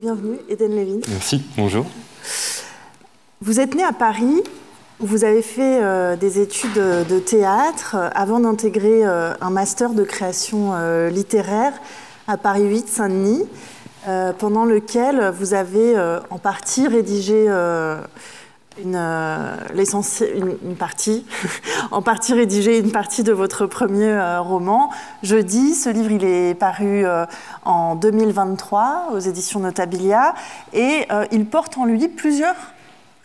Bienvenue, Eden Levin. Merci, bonjour. Vous êtes né à Paris, où vous avez fait des études de théâtre avant d'intégrer un master de création littéraire à Paris 8, Saint-Denis, pendant lequel vous avez en partie rédigé une partie de votre premier roman, Jeudi. Ce livre, il est paru en 2023 aux éditions Notabilia et il porte en lui plusieurs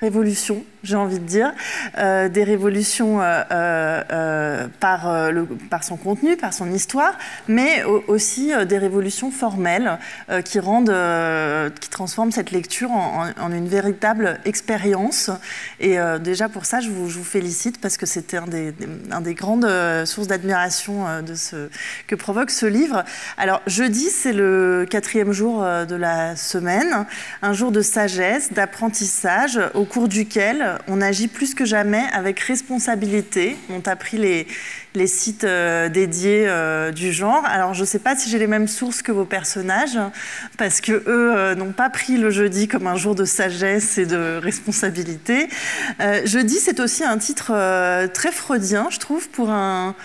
révolutions, j'ai envie de dire, des révolutions par son contenu, par son histoire, mais aussi des révolutions formelles qui transforment cette lecture en une véritable expérience. Et déjà pour ça, je vous félicite parce que c'était un des grandes sources d'admiration que provoque ce livre. Alors, jeudi, c'est le 4e jour de la semaine, un jour de sagesse, d'apprentissage, au cours duquel on agit plus que jamais avec responsabilité, ont appris les sites dédiés du genre. Alors, je ne sais pas si j'ai les mêmes sources que vos personnages, parce qu'eux n'ont pas pris le jeudi comme un jour de sagesse et de responsabilité. Jeudi, c'est aussi un titre très freudien, je trouve, pour un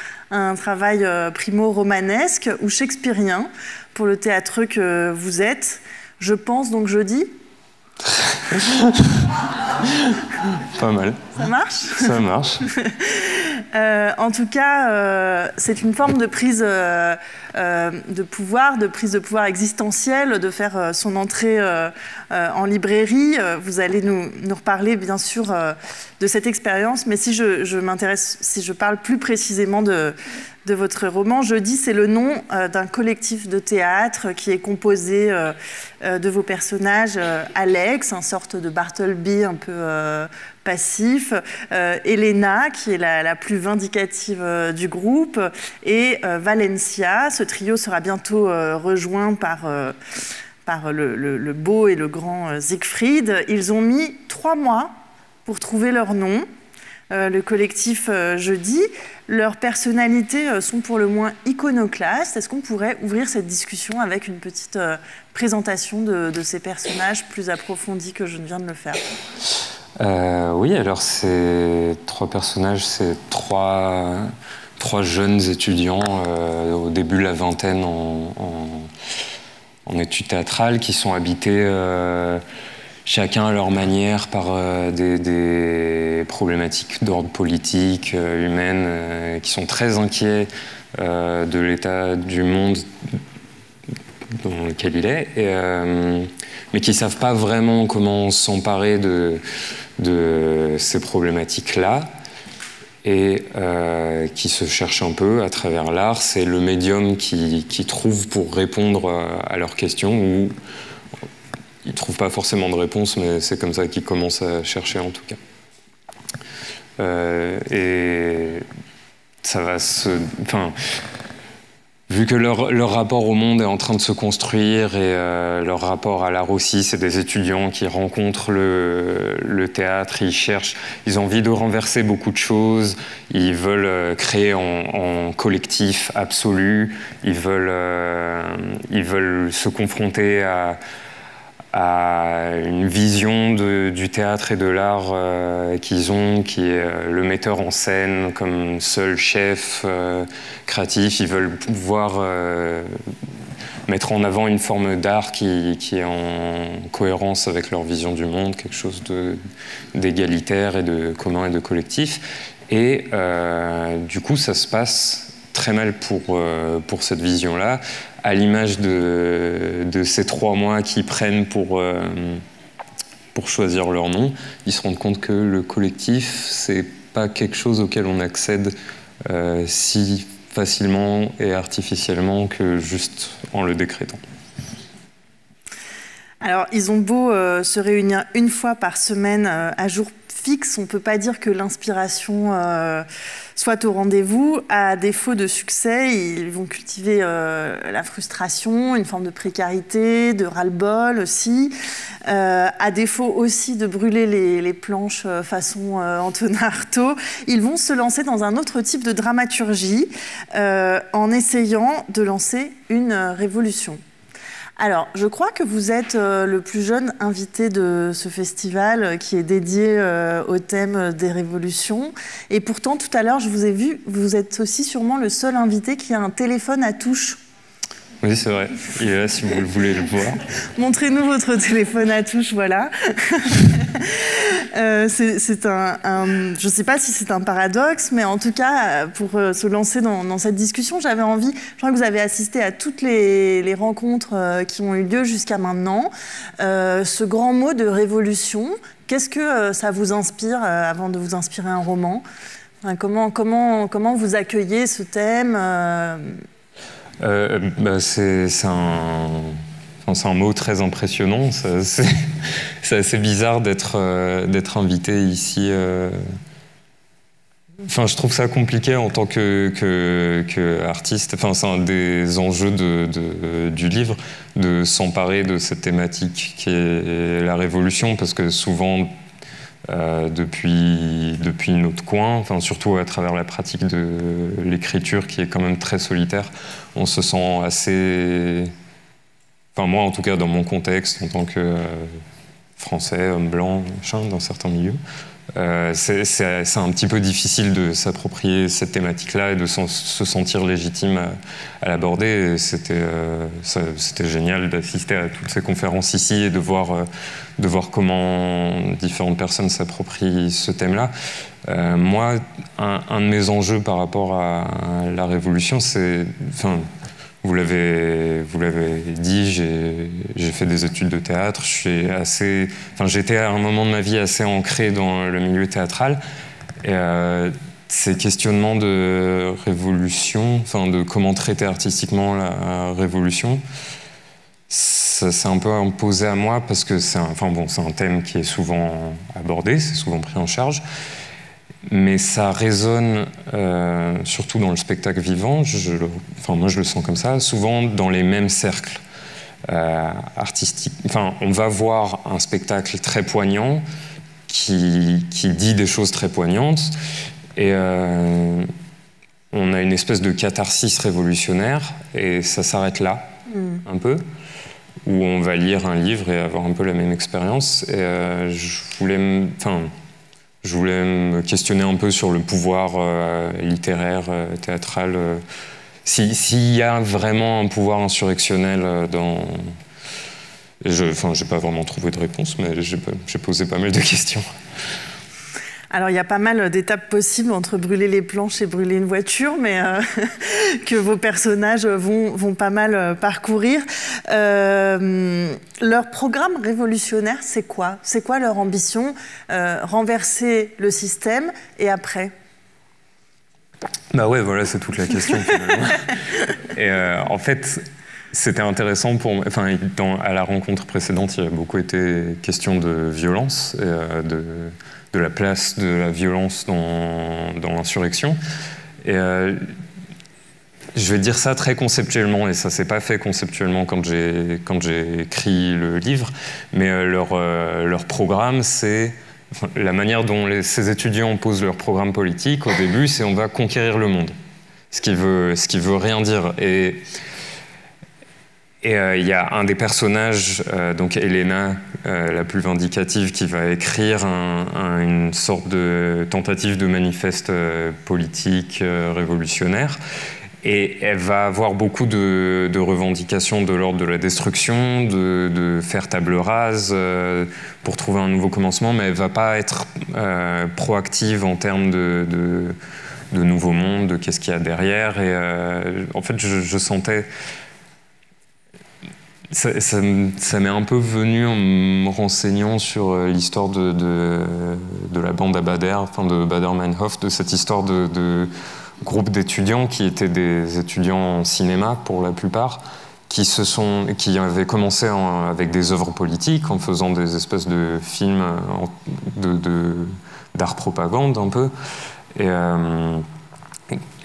travail primo-romanesque ou shakespearien, pour le théâtreux que vous êtes. Je pense donc jeudi. Pas mal. Ça marche ? Ça marche. En tout cas, c'est une forme de prise de pouvoir existentielle, de faire son entrée en librairie. Vous allez nous reparler, bien sûr, de cette expérience. Mais si je parle plus précisément de votre roman, Jeudi, c'est le nom d'un collectif de théâtre qui est composé de vos personnages, Alex, une sorte de Bartleby un peu passif, Elena, qui est la plus vindicative du groupe, et Valencia. Ce trio sera bientôt rejoint par le beau et le grand Siegfried. Ils ont mis 3 mois pour trouver leur nom. Le collectif Jeudi. Leurs personnalités sont pour le moins iconoclastes. Est-ce qu'on pourrait ouvrir cette discussion avec une petite présentation de ces personnages plus approfondie que je viens de le faire ? Oui, alors ces 3 personnages, c'est trois jeunes étudiants au début de la vingtaine en études théâtrales qui sont habités chacun à leur manière par des problématiques d'ordre politique, humaine, qui sont très inquiets de l'état du monde dans lequel il est, mais qui ne savent pas vraiment comment s'emparer de ces problématiques-là, et qui se cherchent un peu à travers l'art. C'est le médium qui trouve pour répondre à leurs questions, ou ils ne trouvent pas forcément de réponse, mais c'est comme ça qu'ils commencent à chercher en tout cas. Et ça va vu que leur rapport au monde est en train de se construire, et leur rapport à l'art aussi, c'est des étudiants qui rencontrent le théâtre, ils ont envie de renverser beaucoup de choses, ils veulent créer en collectif absolu, ils veulent se confronter à une vision du théâtre et de l'art qu'ils ont, qui est le metteur en scène comme seul chef créatif. Ils veulent pouvoir mettre en avant une forme d'art qui est en cohérence avec leur vision du monde, quelque chose d'égalitaire et de commun et de collectif. Et du coup, ça se passe très mal pour cette vision-là, à l'image de ces 3 mois qu'ils prennent pour choisir leur nom. Ils se rendent compte que le collectif, c'est pas quelque chose auquel on accède si facilement et artificiellement que juste en le décrétant. Alors, ils ont beau se réunir une fois par semaine à jour fixe, on ne peut pas dire que l'inspiration soit au rendez-vous. À défaut de succès, ils vont cultiver la frustration, une forme de précarité, de ras-le-bol aussi. À défaut aussi de brûler les planches façon Antonin Artaud, ils vont se lancer dans un autre type de dramaturgie en essayant de lancer une révolution. Alors, je crois que vous êtes le plus jeune invité de ce festival qui est dédié au thème des révolutions. Et pourtant, tout à l'heure, je vous ai vu, vous êtes aussi sûrement le seul invité qui a un téléphone à touche. Oui, c'est vrai. Il est là si vous voulez le voir. Montrez-nous votre téléphone à touche, voilà. Je ne sais pas si c'est un paradoxe, mais en tout cas, pour se lancer dans cette discussion, j'avais envie, je crois que vous avez assisté à toutes les rencontres qui ont eu lieu jusqu'à maintenant. Ce grand mot de révolution, qu'est-ce que ça vous inspire avant de vous inspirer un roman? Comment vous accueillez ce thème c'est un mot très impressionnant. C'est assez bizarre d'être invité ici. Enfin, je trouve ça compliqué en tant qu'artiste. Enfin, c'est un des enjeux du livre, de s'emparer de cette thématique qui est la révolution, parce que souvent, depuis notre coin, enfin, surtout à travers la pratique de l'écriture qui est quand même très solitaire, on se sent assez... Enfin, moi, en tout cas, dans mon contexte, en tant que Français, homme blanc, machin, dans certains milieux, c'est un petit peu difficile de s'approprier cette thématique-là et de se sentir légitime à l'aborder. C'était génial d'assister à toutes ces conférences ici et de voir comment différentes personnes s'approprient ce thème-là. Moi, un de mes enjeux par rapport à la révolution, c'est... Enfin, vous l'avez dit, j'ai fait des études de théâtre. J'étais à un moment de ma vie assez ancré dans le milieu théâtral. Et ces questionnements de révolution, enfin de comment traiter artistiquement la révolution, ça s'est un peu imposé à moi parce que c'est un thème qui est souvent abordé, c'est souvent pris en charge. Mais ça résonne, surtout dans le spectacle vivant, moi je le sens comme ça, souvent dans les mêmes cercles artistiques. Enfin, on va voir un spectacle très poignant qui dit des choses très poignantes, et on a une espèce de catharsis révolutionnaire, et ça s'arrête là, un peu, où on va lire un livre et avoir un peu la même expérience. Et je voulais me questionner un peu sur le pouvoir littéraire, théâtral. S'il y a vraiment un pouvoir insurrectionnel dans... j'ai pas vraiment trouvé de réponse, mais j'ai posé pas mal de questions. Alors, il y a pas mal d'étapes possibles entre brûler les planches et brûler une voiture, mais que vos personnages vont pas mal parcourir. Leur programme révolutionnaire, c'est quoi? C'est quoi leur ambition? Renverser le système, et après? Bah ouais, voilà, c'est toute la question, finalement. Et en fait, c'était intéressant pour moi. Enfin, à la rencontre précédente, il y a beaucoup été question de violence, et, de la place de la violence dans l'insurrection. Et je vais dire ça très conceptuellement, et ça s'est pas fait conceptuellement quand j'ai écrit le livre, mais leur programme, c'est... Enfin, la manière dont ces étudiants posent leur programme politique, au début, c'est on va conquérir le monde. Ce qui veut rien dire. Et il y a un des personnages, donc Elena, la plus vindicative, qui va écrire une sorte de tentative de manifeste politique révolutionnaire. Et elle va avoir beaucoup de revendications de l'ordre de la destruction, de faire table rase pour trouver un nouveau commencement, mais elle ne va pas être proactive en termes de nouveau monde, de qu'est-ce qu'il y a derrière. Et en fait, je sentais... Ça m'est un peu venu en me renseignant sur l'histoire de la bande à Bader, enfin de Baader-Meinhof, de cette histoire de groupe d'étudiants qui étaient des étudiants en cinéma pour la plupart, qui avaient commencé avec des œuvres politiques en faisant des espèces de films d'art propagande un peu, et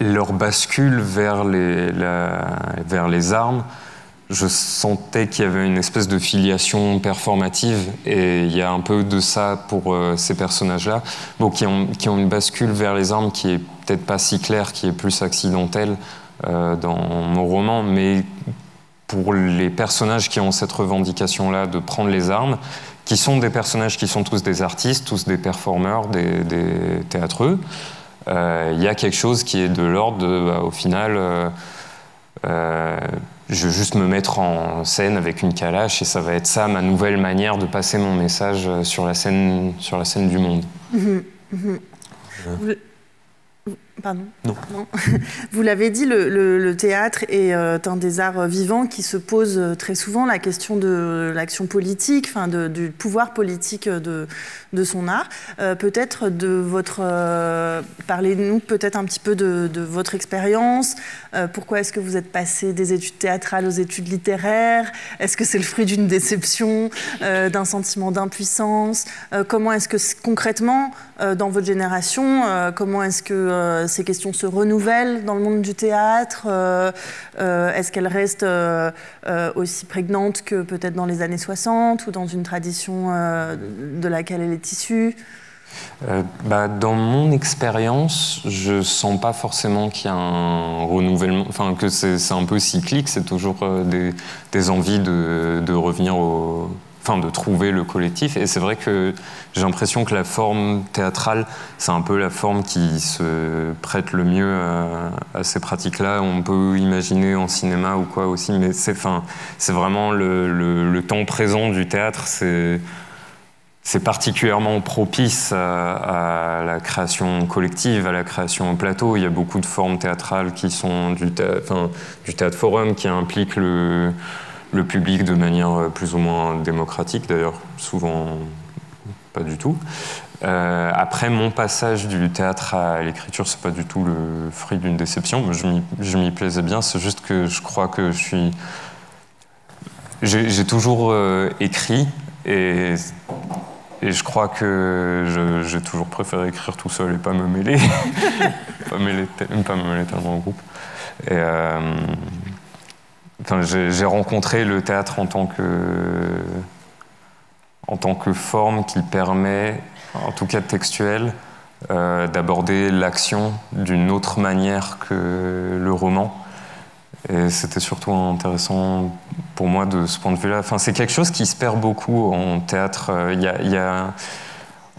leur bascule vers les armes. Je sentais qu'il y avait une espèce de filiation performative, et il y a un peu de ça pour ces personnages-là, qui ont une bascule vers les armes qui est peut-être pas si claire, qui est plus accidentelle dans mon roman, mais pour les personnages qui ont cette revendication-là de prendre les armes, qui sont des personnages qui sont tous des artistes, tous des performeurs, des théâtreux, il y a quelque chose qui est de l'ordre de, au final, je vais juste me mettre en scène avec une calache et ça va être ça ma nouvelle manière de passer mon message sur la scène du monde. Pardon. Non. Vous l'avez dit, le théâtre est un des arts vivants qui se pose très souvent la question de l'action politique, enfin du pouvoir politique de son art. Peut-être de votre... Parlez-nous peut-être un petit peu de votre expérience. Pourquoi est-ce que vous êtes passé des études théâtrales aux études littéraires? Est-ce que c'est le fruit d'une déception, d'un sentiment d'impuissance? Comment est-ce que concrètement, dans votre génération, comment est-ce que ces questions se renouvellent dans le monde du théâtre? Est-ce qu'elles restent aussi prégnantes que peut-être dans les années 60 ou dans une tradition de laquelle elle est issue? Dans mon expérience, je sens pas forcément qu'il y a un renouvellement, enfin que c'est un peu cyclique, c'est toujours des envies de revenir de trouver le collectif. Et c'est vrai que j'ai l'impression que la forme théâtrale, c'est un peu la forme qui se prête le mieux à ces pratiques-là. On peut imaginer en cinéma ou quoi aussi, mais c'est vraiment le temps présent du théâtre, c'est particulièrement propice à la création collective, à la création en plateau. Il y a beaucoup de formes théâtrales qui sont du théâtre forum, qui impliquent le public de manière plus ou moins démocratique, d'ailleurs souvent pas du tout. Après, mon passage du théâtre à l'écriture, c'est pas du tout le fruit d'une déception. Je m'y plaisais bien, c'est juste que je crois que j'ai toujours écrit et je crois que j'ai toujours préféré écrire tout seul et pas me mêler, pas me mêler tellement au groupe. Et j'ai rencontré le théâtre en tant que forme qui permet, en tout cas textuelle, d'aborder l'action d'une autre manière que le roman. Et c'était surtout intéressant pour moi de ce point de vue-là. C'est quelque chose qui se perd beaucoup en théâtre.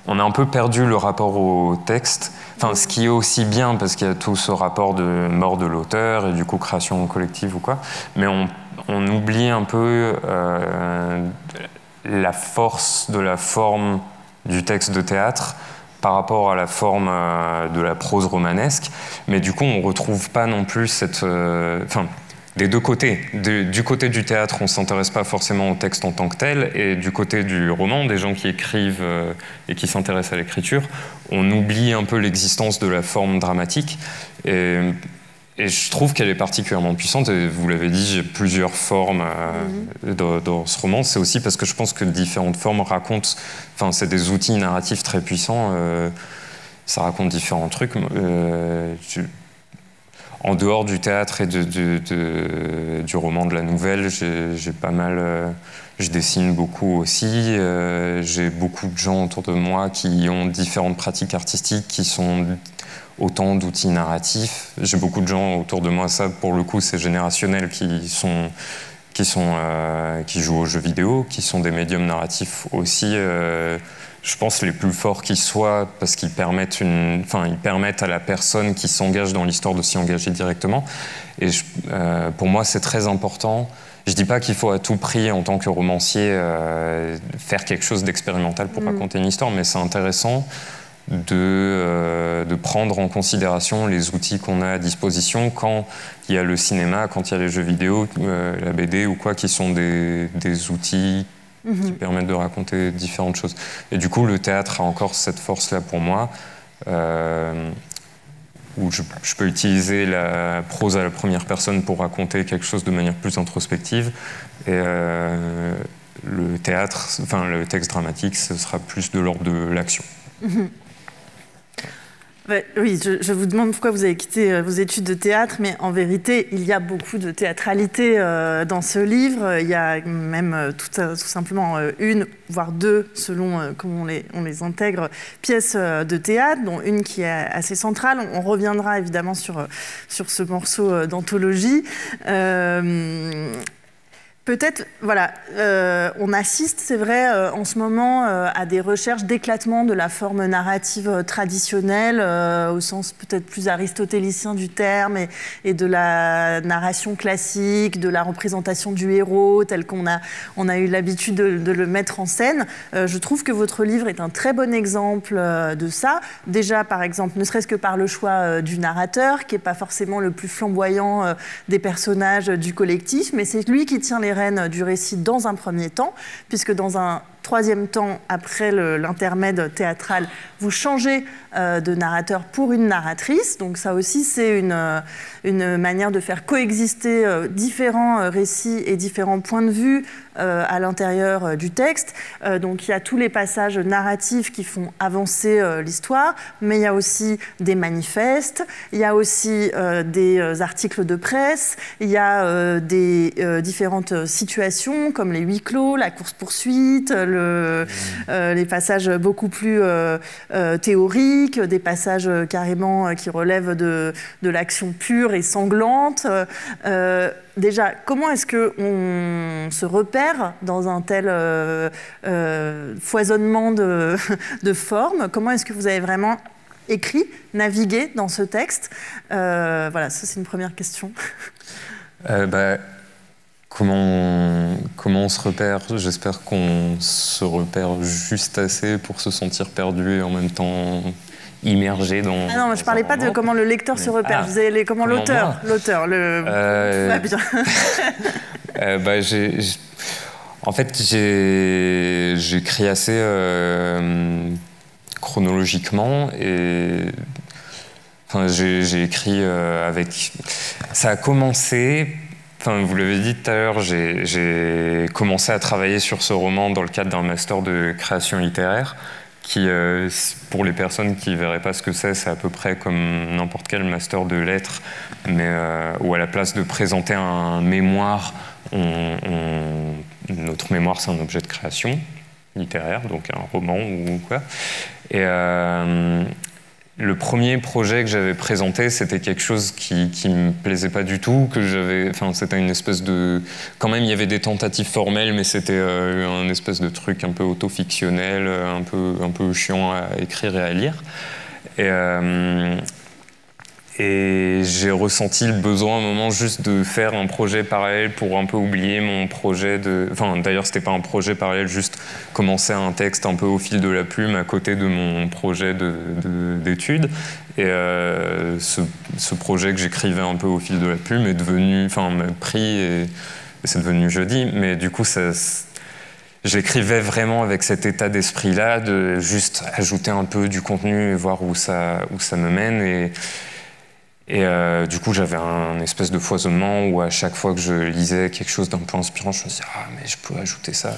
On a un peu perdu le rapport au texte. Ce qui est aussi bien, parce qu'il y a tout ce rapport de mort de l'auteur et du coup création collective ou quoi. Mais on oublie un peu la force de la forme du texte de théâtre par rapport à la forme de la prose romanesque. Mais du coup, on ne retrouve pas non plus cette... des deux côtés. Du côté du théâtre, on ne s'intéresse pas forcément au texte en tant que tel, et du côté du roman, des gens qui écrivent et qui s'intéressent à l'écriture, on oublie un peu l'existence de la forme dramatique. Et je trouve qu'elle est particulièrement puissante, et vous l'avez dit, j'ai plusieurs formes dans ce roman. C'est aussi parce que je pense que différentes formes racontent... c'est des outils narratifs très puissants, ça raconte différents trucs. En dehors du théâtre et du roman, de la nouvelle, j'ai pas mal... je dessine beaucoup aussi. J'ai beaucoup de gens autour de moi qui ont différentes pratiques artistiques, qui sont autant d'outils narratifs. J'ai beaucoup de gens autour de moi, ça pour le coup c'est générationnel, qui jouent aux jeux vidéo, qui sont des médiums narratifs aussi. Je pense les plus forts qui soient, parce qu'ils permettent à la personne qui s'engage dans l'histoire de s'y engager directement. Et pour moi, c'est très important. Je dis pas qu'il faut à tout prix, en tant que romancier, faire quelque chose d'expérimental pour raconter une histoire, mais c'est intéressant de prendre en considération les outils qu'on a à disposition quand il y a le cinéma, quand il y a les jeux vidéo, la BD ou quoi, qui sont des outils qui permettent de raconter différentes choses. Et du coup, le théâtre a encore cette force-là pour moi, où je peux utiliser la prose à la première personne pour raconter quelque chose de manière plus introspective. Et le théâtre, le texte dramatique, ce sera plus de l'ordre de l'action. Oui, je vous demande pourquoi vous avez quitté vos études de théâtre, mais en vérité, il y a beaucoup de théâtralité dans ce livre. Il y a même tout simplement une, voire deux, selon comment on les intègre, pièces de théâtre, dont une qui est assez centrale. On reviendra évidemment sur ce morceau d'anthologie. Peut-être, voilà, on assiste, c'est vrai, en ce moment à des recherches d'éclatement de la forme narrative traditionnelle, au sens peut-être plus aristotélicien du terme, et de la narration classique, de la représentation du héros, tel qu'on a eu l'habitude de le mettre en scène. Je trouve que votre livre est un très bon exemple de ça. Déjà, par exemple, ne serait-ce que par le choix du narrateur, qui n'est pas forcément le plus flamboyant des personnages du collectif, mais c'est lui qui tient les rênes du récit dans un premier temps, puisque dans un troisième temps, après l'intermède théâtral, vous changez de narrateur pour une narratrice. Donc ça aussi, c'est une manière de faire coexister différents récits et différents points de vue à l'intérieur du texte. Donc il y a tous les passages narratifs qui font avancer l'histoire, mais il y a aussi des manifestes, il y a aussi des articles de presse, il y a des différentes situations comme les huis clos, la course-poursuite, les passages beaucoup plus théoriques, des passages carrément qui relèvent de l'action pure et sanglante. Déjà, comment est-ce qu'on se repère dans un tel foisonnement de formes? Comment est-ce que vous avez vraiment écrit, navigué dans ce texte? Voilà, ça c'est une première question. Comment on se repère? J'espère qu'on se repère juste assez pour se sentir perdu et en même temps immergé dans... Ah non, je ne parlais pas de comment le lecteur se repère, je disais comment l'auteur, va bien. En fait, j'écris assez chronologiquement et... Enfin, j'ai écrit avec... Ça a commencé... Enfin, vous l'avez dit tout à l'heure, j'ai commencé à travailler sur ce roman dans le cadre d'un master de création littéraire qui, pour les personnes qui ne verraient pas ce que c'est à peu près comme n'importe quel master de lettres, mais où à la place de présenter un mémoire, notre mémoire c'est un objet de création littéraire, donc un roman ou quoi. Et le premier projet que j'avais présenté, c'était quelque chose qui me plaisait pas du tout, c'était une espèce de... Quand même, il y avait des tentatives formelles, mais c'était un espèce de truc un peu auto-fictionnel, un peu chiant à écrire et à lire. Et j'ai ressenti le besoin à un moment juste de faire un projet parallèle pour un peu oublier mon projet de... Enfin, d'ailleurs, c'était pas un projet parallèle, juste commencer un texte un peu au fil de la plume à côté de mon projet d'études. Et ce projet que j'écrivais un peu au fil de la plume est devenu... Enfin, m'a pris et c'est devenu Jeudi. Mais du coup, j'écrivais vraiment avec cet état d'esprit-là de juste ajouter un peu du contenu et voir où ça me mène. Et du coup, j'avais un espèce de foisonnement où à chaque fois que je lisais quelque chose d'un peu inspirant, je me disais « Ah, mais je peux ajouter ça ».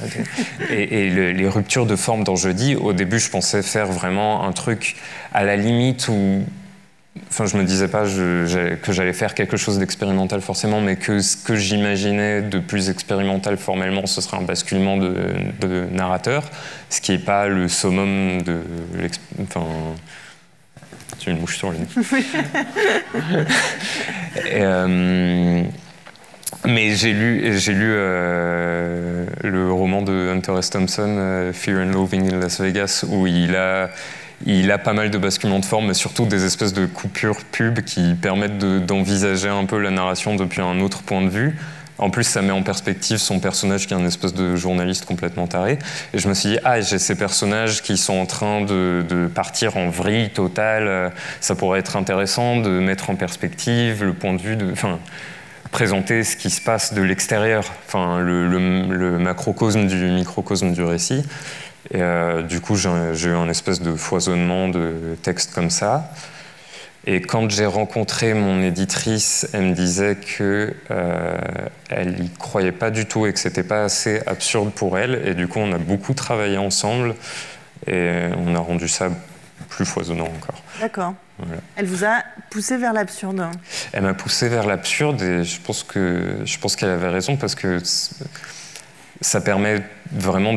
Et les ruptures de forme dans Jeudi, au début, je pensais faire vraiment un truc à la limite où... Enfin, je me disais pas que j'allais faire quelque chose d'expérimental forcément, mais que ce que j'imaginais de plus expérimental formellement, ce serait un basculement de narrateur, ce qui n'est pas le summum de... J'ai une mouche sur le nez. Mais j'ai lu le roman de Hunter S. Thompson, Fear and Loathing in Las Vegas, où il a pas mal de basculements de forme, mais surtout des espèces de coupures pub qui permettent d'envisager un peu la narration depuis un autre point de vue. En plus, ça met en perspective son personnage qui est un espèce de journaliste complètement taré. Et je me suis dit, j'ai ces personnages qui sont en train de partir en vrille totale. Ça pourrait être intéressant de mettre en perspective le point de vue présenter ce qui se passe de l'extérieur, le macrocosme du microcosme du récit. Et du coup, j'ai eu un espèce de foisonnement de textes comme ça. Et quand j'ai rencontré mon éditrice, elle me disait qu'elle n'y croyait pas du tout et que c'était pas assez absurde pour elle. Et du coup, on a beaucoup travaillé ensemble et on a rendu ça plus foisonnant encore. D'accord. Voilà. Elle vous a poussé vers l'absurde. Elle m'a poussé vers l'absurde et je pense qu'elle avait raison parce que ça permet vraiment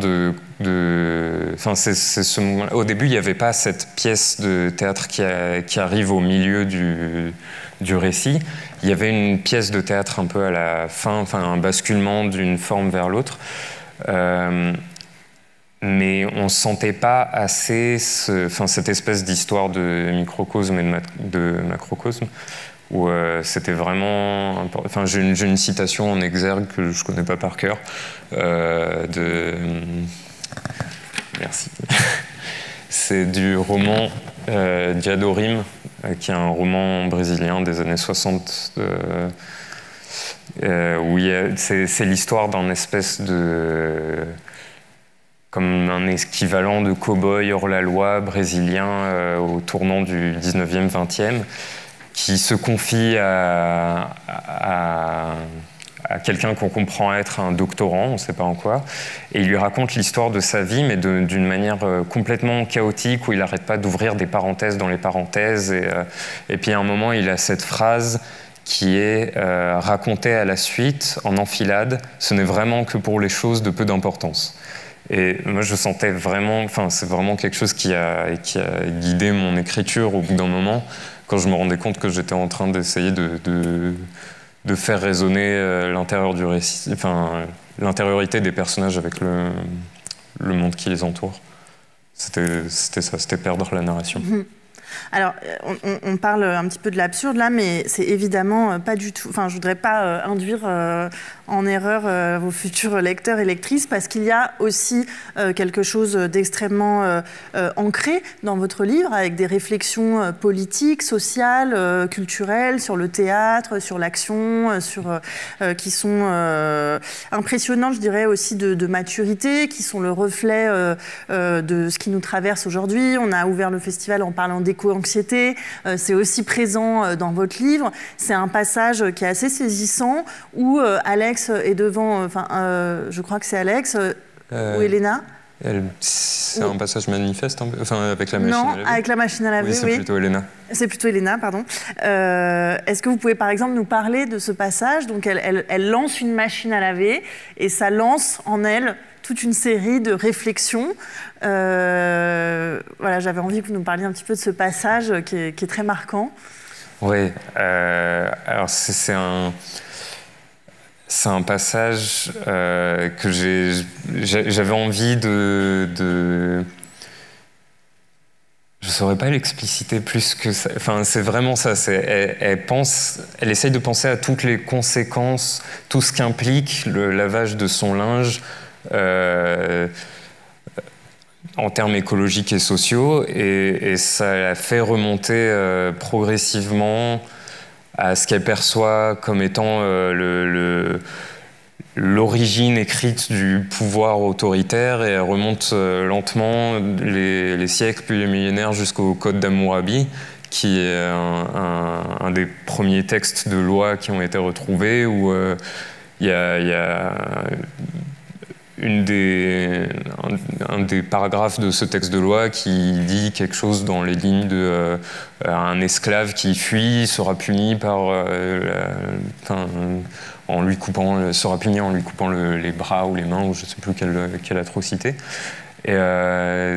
Enfin, c'est ce moment-là. Au début, il n'y avait pas cette pièce de théâtre qui arrive au milieu du récit. Il y avait une pièce de théâtre un peu à la fin, enfin un basculement d'une forme vers l'autre. Mais on ne sentait pas assez cette espèce d'histoire de microcosme et de macrocosme, où c'était vraiment... Enfin, j'ai une citation en exergue que je ne connais pas par cœur, Merci. C'est du roman Diadorim, qui est un roman brésilien des années 60, où c'est l'histoire d'un espèce de... comme un équivalent de cow-boy hors-la-loi brésilien au tournant du 19e, 20e, qui se confie à quelqu'un qu'on comprend être un doctorant, on ne sait pas en quoi, et il lui raconte l'histoire de sa vie, mais d'une manière complètement chaotique, où il n'arrête pas d'ouvrir des parenthèses dans les parenthèses, et puis à un moment, il a cette phrase qui est racontée à la suite, en enfilade, « Ce n'est vraiment que pour les choses de peu d'importance ». Et moi, je sentais vraiment, enfin, c'est vraiment quelque chose qui a guidé mon écriture au bout d'un moment, quand je me rendais compte que j'étais en train d'essayer de faire résonner l'intérieur du récit, enfin, l'intériorité des personnages avec le monde qui les entoure. C'était ça, c'était perdre la narration. Alors, on parle un petit peu de l'absurde là, mais c'est évidemment pas du tout... Enfin, je voudrais pas induire en erreur vos futurs lecteurs et lectrices, parce qu'il y a aussi quelque chose d'extrêmement ancré dans votre livre, avec des réflexions politiques, sociales, culturelles, sur le théâtre, sur l'action, qui sont impressionnantes, je dirais, aussi de maturité, qui sont le reflet de ce qui nous traverse aujourd'hui. On a ouvert le festival en parlant d'éco-anxiété, c'est aussi présent dans votre livre. C'est un passage qui est assez saisissant, où Alex est devant, je crois que c'est Alex, ou Elena. C'est un passage manifeste, enfin avec la machine à laver. Non, avec la machine à laver, oui. C'est plutôt Elena. C'est plutôt Elena, pardon. Est-ce que vous pouvez par exemple nous parler de ce passage? Donc elle lance une machine à laver, et ça lance en elle toute une série de réflexions. Voilà, j'avais envie que vous nous parliez un petit peu de ce passage qui est très marquant. Oui, alors c'est un passage que j'avais envie de... Je ne saurais pas l'expliciter plus que ça. Enfin, c'est vraiment ça. Elle essaye de penser à toutes les conséquences, tout ce qu'implique le lavage de son linge en termes écologiques et sociaux. Et ça la fait remonter progressivement à ce qu'elle perçoit comme étant l'origine écrite du pouvoir autoritaire, et elle remonte lentement les siècles puis les millénaires jusqu'au Code d'Hammurabi, qui est un des premiers textes de loi qui ont été retrouvés, où il y a un des paragraphes de ce texte de loi qui dit quelque chose dans les lignes de un esclave qui fuit sera puni sera puni en lui coupant les bras ou les mains, ou je ne sais plus quelle atrocité. Et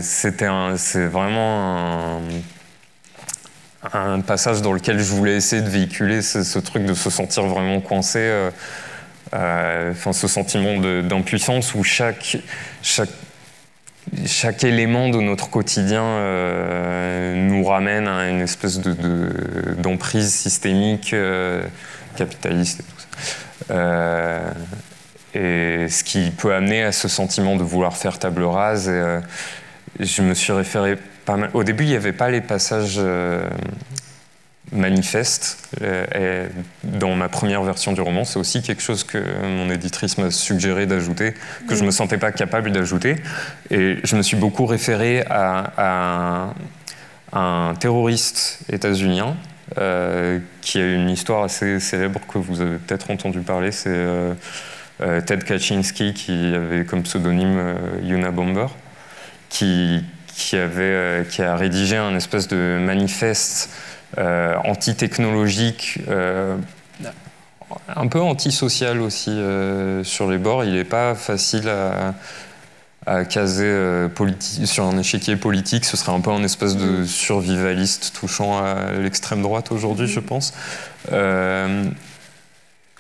c'est vraiment un passage dans lequel je voulais essayer de véhiculer ce truc de se sentir vraiment coincé. Ce sentiment d'impuissance où chaque élément de notre quotidien nous ramène à une espèce d'emprise systémique capitaliste et tout ça. Et ce qui peut amener à ce sentiment de vouloir faire table rase. Et, je me suis référé pas mal. Au début, il n'y avait pas les passages manifeste. Et dans ma première version du roman, c'est aussi quelque chose que mon éditrice m'a suggéré d'ajouter, que je ne me sentais pas capable d'ajouter. Et je me suis beaucoup référé à un terroriste états-unien qui a une histoire assez célèbre que vous avez peut-être entendu parler. C'est Ted Kaczynski, qui avait comme pseudonyme Unabomber, qui a rédigé un espèce de manifeste anti-technologique, un peu antisocial aussi sur les bords. Il n'est pas facile à caser sur un échiquier politique, ce serait un peu un espèce de survivaliste touchant à l'extrême droite aujourd'hui, je pense.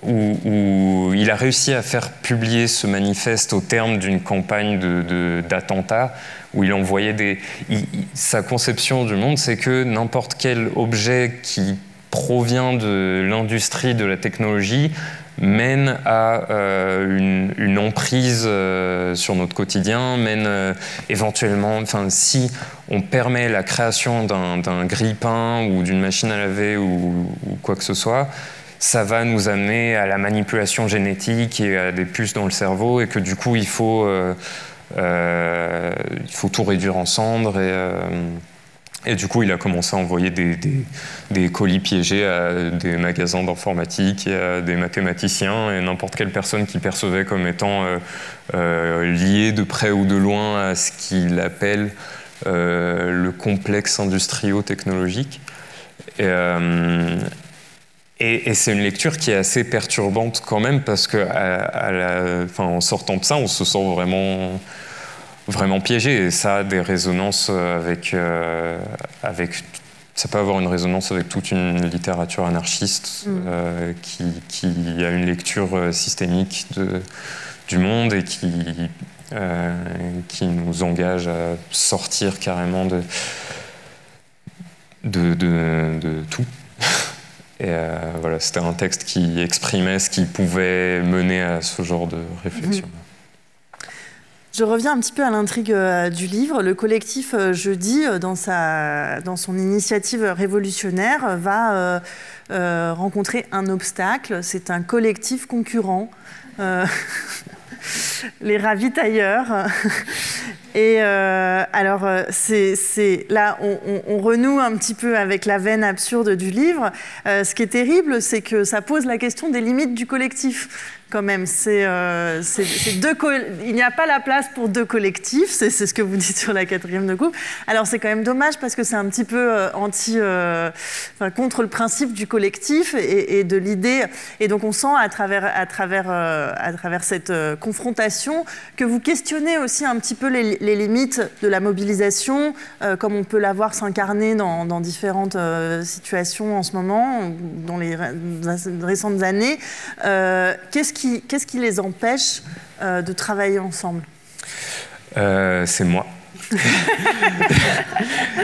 Où il a réussi à faire publier ce manifeste au terme d'une campagne d'attentats, où il envoyait sa conception du monde, c'est que n'importe quel objet qui provient de l'industrie de la technologie mène à une emprise sur notre quotidien, mène éventuellement, enfin, si on permet la création d'un grille-pain ou d'une machine à laver ou quoi que ce soit, ça va nous amener à la manipulation génétique et à des puces dans le cerveau, et que du coup il faut tout réduire en cendres. Et du coup, il a commencé à envoyer des colis piégés à des magasins d'informatique et à des mathématiciens et n'importe quelle personne qu'il percevait comme étant liée de près ou de loin à ce qu'il appelle le complexe industrio-technologique. Et c'est une lecture qui est assez perturbante quand même, parce que en sortant de ça, on se sent vraiment piégé, et ça a des résonances ça peut avoir une résonance avec toute une littérature anarchiste qui a une lecture systémique du monde et qui nous engage à sortir carrément de tout. Et voilà, c'était un texte qui exprimait ce qui pouvait mener à ce genre de réflexion. Je reviens un petit peu à l'intrigue du livre. Le collectif Jeudi, dans son initiative révolutionnaire, va rencontrer un obstacle. C'est un collectif concurrent, les ravitailleurs. Et alors, là, on renoue un petit peu avec la veine absurde du livre. Ce qui est terrible, c'est que ça pose la question des limites du collectif. Quand même, il n'y a pas la place pour deux collectifs, c'est ce que vous dites sur la 4e de coupe. Alors c'est quand même dommage, parce que c'est un petit peu contre le principe du collectif et de l'idée. Et donc on sent à travers cette confrontation que vous questionnez aussi un petit peu les limites de la mobilisation, comme on peut la voir s'incarner dans différentes situations en ce moment, dans les récentes années. Qu'est-ce qui les empêche de travailler ensemble ? C'est moi.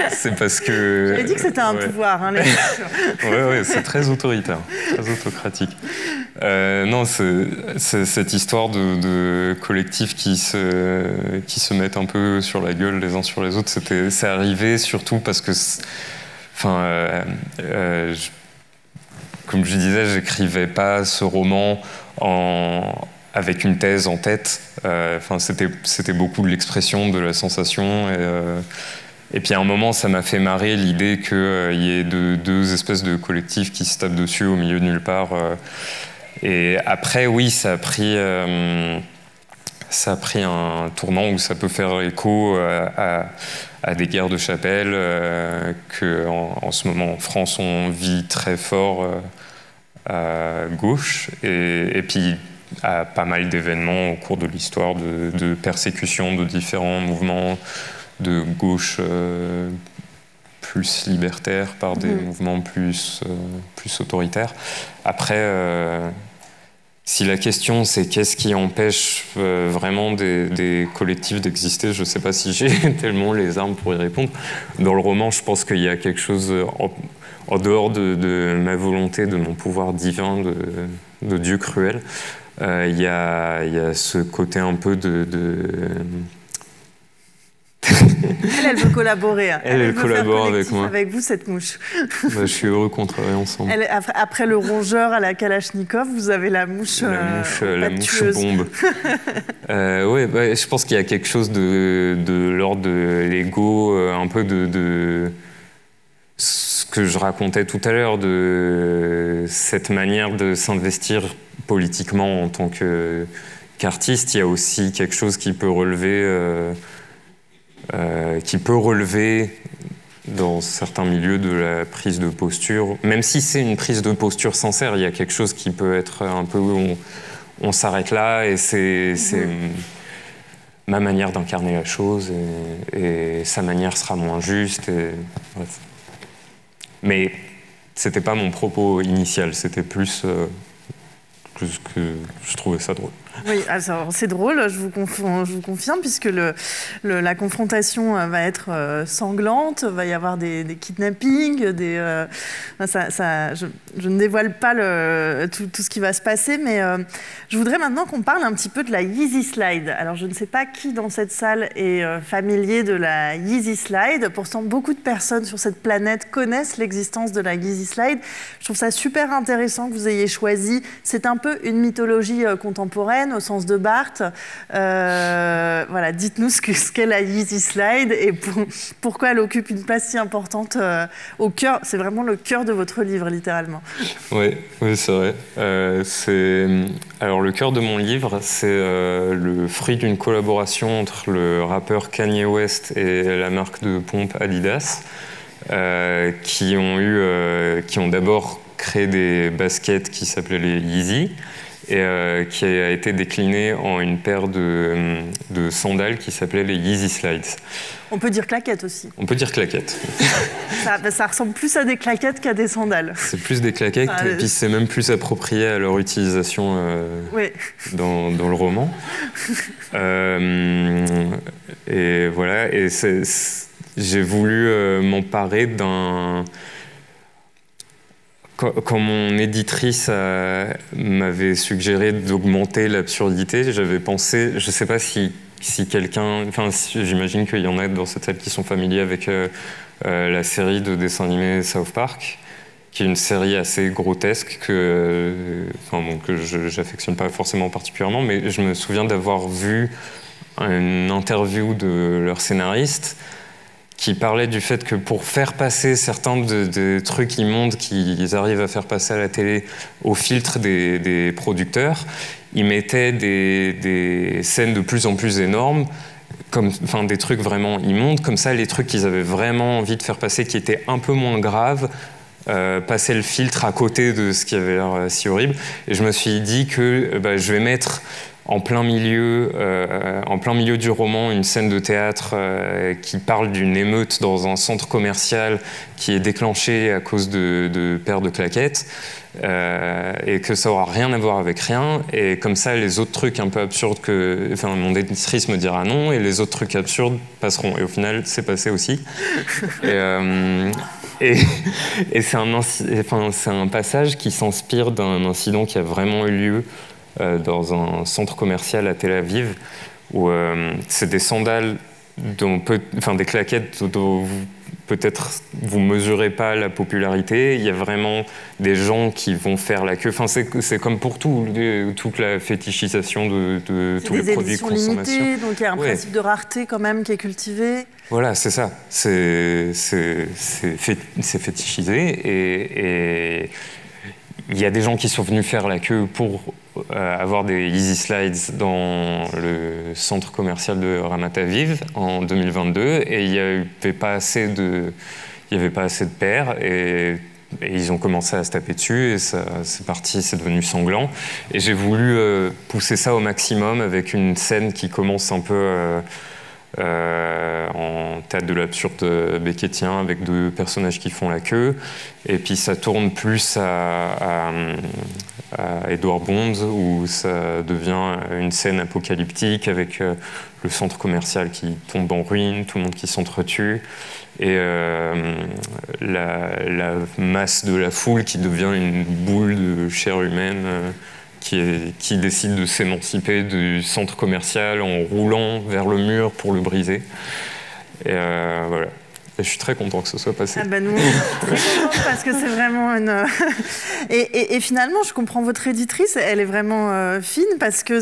C'est parce que... J'avais dit que c'était un pouvoir, hein, les lectures. Oui, c'est très autoritaire, très autocratique. Non, c'est cette histoire de collectifs qui se mettent un peu sur la gueule les uns sur les autres. C'est arrivé surtout parce que... comme je disais, j'écrivais pas ce roman avec une thèse en tête. C'était beaucoup de l'expression, de la sensation. Et puis à un moment, ça m'a fait marrer l'idée qu'il y ait deux espèces de collectifs qui se tapent dessus au milieu de nulle part. Et après, oui, ça a pris un tournant où ça peut faire écho à des guerres de chapelle qu'en ce moment en France on vit très fort à gauche, et puis à pas mal d'événements au cours de l'histoire de persécution de différents mouvements de gauche plus libertaires par des mouvements plus autoritaires. Après, si la question c'est qu'est-ce qui empêche vraiment des collectifs d'exister, je ne sais pas si j'ai tellement les armes pour y répondre. Dans le roman, je pense qu'il y a quelque chose en dehors de ma volonté, de mon pouvoir divin, de Dieu cruel. Il y a ce côté un peu Elle veut collaborer. Elle collabore avec moi. Avec vous, cette mouche. Je suis heureux qu'on travaille ensemble. Après le rongeur à la Kalachnikov, vous avez la mouche bombe. Je pense qu'il y a quelque chose de l'ordre de l'ego, un peu de ce que je racontais tout à l'heure, de cette manière de s'investir politiquement en tant qu'artiste. Il y a aussi quelque chose qui peut relever dans certains milieux de la prise de posture. Même si c'est une prise de posture sincère, il y a quelque chose qui peut être un peu où on s'arrête là, et ma manière d'incarner la chose et sa manière sera moins juste. Bref. Mais c'était pas mon propos initial, c'était plus que je trouvais ça drôle. Oui, c'est drôle, je vous confirme, puisque la confrontation va être sanglante, va y avoir des kidnappings, je ne dévoile pas tout ce qui va se passer, mais je voudrais maintenant qu'on parle un petit peu de la Yeezy Slide. Alors, je ne sais pas qui dans cette salle est familier de la Yeezy Slide. Pourtant, beaucoup de personnes sur cette planète connaissent l'existence de la Yeezy Slide. Je trouve ça super intéressant que vous ayez choisi. C'est un peu une mythologie contemporaine, au sens de Barthes. Voilà, dites-nous ce qu'est la Yeezy Slide et pourquoi elle occupe une place si importante au cœur. C'est vraiment le cœur de votre livre, littéralement. Oui, c'est vrai. Alors, le cœur de mon livre, c'est le fruit d'une collaboration entre le rappeur Kanye West et la marque de pompe Adidas, qui ont d'abord créé des baskets qui s'appelaient les Yeezy, et qui a été décliné en une paire de sandales qui s'appelaient les Yeezy Slides. On peut dire claquettes aussi. On peut dire claquettes. Ça ressemble plus à des claquettes qu'à des sandales. C'est plus des claquettes, et puis c'est même plus approprié à leur utilisation oui. dans le roman. Et voilà, et j'ai voulu m'emparer d'un... Quand mon éditrice m'avait suggéré d'augmenter l'absurdité, j'avais pensé, je ne sais pas si quelqu'un, enfin j'imagine qu'il y en a dans cette salle qui sont familiers avec la série de dessins animés South Park, qui est une série assez grotesque que j'affectionne pas forcément particulièrement, mais je me souviens d'avoir vu une interview de leur scénariste qui parlait du fait que pour faire passer certains des trucs immondes qu'ils arrivent à faire passer à la télé au filtre des producteurs, ils mettaient des scènes de plus en plus énormes, des trucs vraiment immondes, comme ça les trucs qu'ils avaient vraiment envie de faire passer, qui étaient un peu moins graves, passaient le filtre à côté de ce qui avait l'air si horrible. Et je me suis dit que je vais mettre en plein milieu du roman, une scène de théâtre qui parle d'une émeute dans un centre commercial qui est déclenchée à cause de paires de claquettes, et que ça n'aura rien à voir avec rien. Et comme ça, les autres trucs un peu absurdes mon éditrice me dira non, et les autres trucs absurdes passeront. Et au final, c'est passé aussi. Et c'est un passage qui s'inspire d'un incident qui a vraiment eu lieu dans un centre commercial à Tel Aviv, où c'est des sandales, des claquettes dont peut-être vous mesurez pas la popularité. Il y a vraiment des gens qui vont faire la queue. C'est comme pour toute la fétichisation de tous les produits de consommation. C'est des éditions limitées, donc il y a un principe de rareté quand même qui est cultivé. Voilà, c'est ça. C'est fétichisé, et il y a des gens qui sont venus faire la queue pour avoir des Yeezy Slides dans le centre commercial de Ramat Aviv en 2022, et il n'y avait pas assez de paires, et ils ont commencé à se taper dessus, et c'est devenu sanglant. Et j'ai voulu pousser ça au maximum avec une scène qui commence un peu en théâtre de l'absurde beckettien, avec deux personnages qui font la queue, et puis ça tourne plus à Edward Bond, où ça devient une scène apocalyptique avec le centre commercial qui tombe en ruine, tout le monde qui s'entretue, et la masse de la foule qui devient une boule de chair humaine qui décide de s'émanciper du centre commercial en roulant vers le mur pour le briser. Et voilà. Et je suis très content que ce soit passé. Nous, on est très contents parce que c'est vraiment une... et finalement, je comprends votre éditrice, elle est vraiment fine, parce que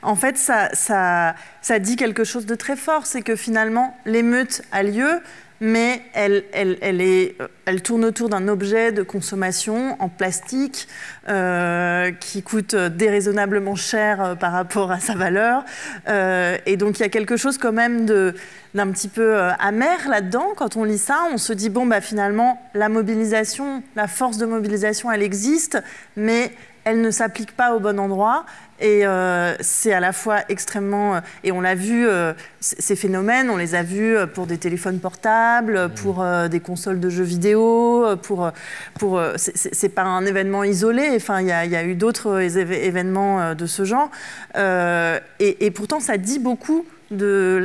en fait, ça dit quelque chose de très fort, c'est que finalement, l'émeute a lieu, mais elle tourne autour d'un objet de consommation en plastique qui coûte déraisonnablement cher par rapport à sa valeur. Et donc, il y a quelque chose quand même d'un petit peu amer là-dedans. Quand on lit ça, on se dit, finalement, la mobilisation, la force de mobilisation, elle existe, mais elle ne s'applique pas au bon endroit. Et c'est à la fois extrêmement... et on l'a vu, ces phénomènes, on les a vus pour des téléphones portables, pour des consoles de jeux vidéo, c'est pas un événement isolé, enfin, il y a eu d'autres événements de ce genre. Et pourtant, ça dit beaucoup de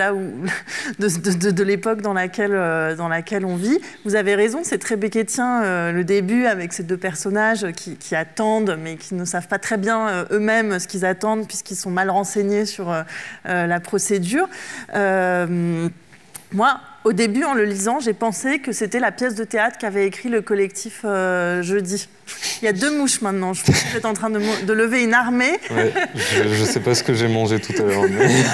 l'époque dans laquelle on vit. Vous avez raison, c'est très beckettien, le début, avec ces deux personnages qui attendent, mais qui ne savent pas très bien eux-mêmes ce qu'ils attendent, puisqu'ils sont mal renseignés sur la procédure. Moi, au début, en le lisant, j'ai pensé que c'était la pièce de théâtre qu'avait écrit le collectif Jeudi. Il y a 2 mouches maintenant. Je pense que vous êtes en train de lever une armée. Ouais, je ne sais pas ce que j'ai mangé tout à l'heure. Mais...